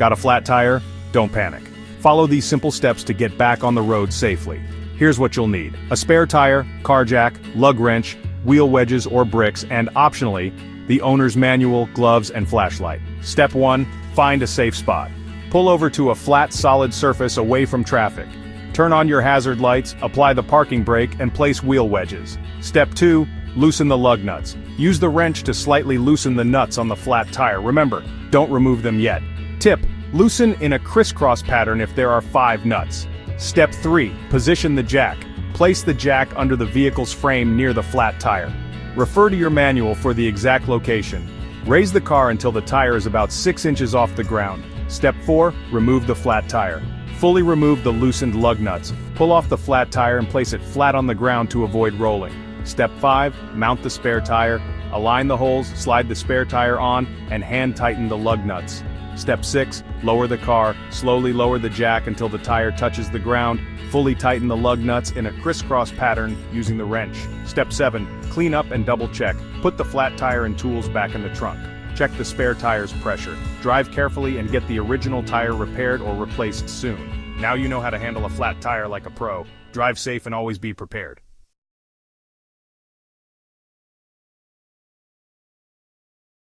Got a flat tire? Don't panic. Follow these simple steps to get back on the road safely. Here's what you'll need: a spare tire, car jack, lug wrench, wheel wedges or bricks, and optionally, the owner's manual, gloves, and flashlight. Step 1. Find a safe spot. Pull over to a flat, solid surface away from traffic. Turn on your hazard lights, apply the parking brake, and place wheel wedges. Step 2. Loosen the lug nuts. Use the wrench to slightly loosen the nuts on the flat tire. Remember, don't remove them yet. Tip: loosen in a crisscross pattern if there are 5 nuts. Step 3. Position the jack. Place the jack under the vehicle's frame near the flat tire. Refer to your manual for the exact location. Raise the car until the tire is about 6 inches off the ground. Step 4. Remove the flat tire. Fully remove the loosened lug nuts. Pull off the flat tire and place it flat on the ground to avoid rolling. Step 5. Mount the spare tire. Align the holes, slide the spare tire on, and hand tighten the lug nuts. Step 6. Lower the car. Slowly lower the jack until the tire touches the ground. Fully tighten the lug nuts in a crisscross pattern using the wrench. Step 7. Clean up and double check. Put the flat tire and tools back in the trunk. Check the spare tire's pressure. Drive carefully and get the original tire repaired or replaced soon. Now you know how to handle a flat tire like a pro. Drive safe and always be prepared.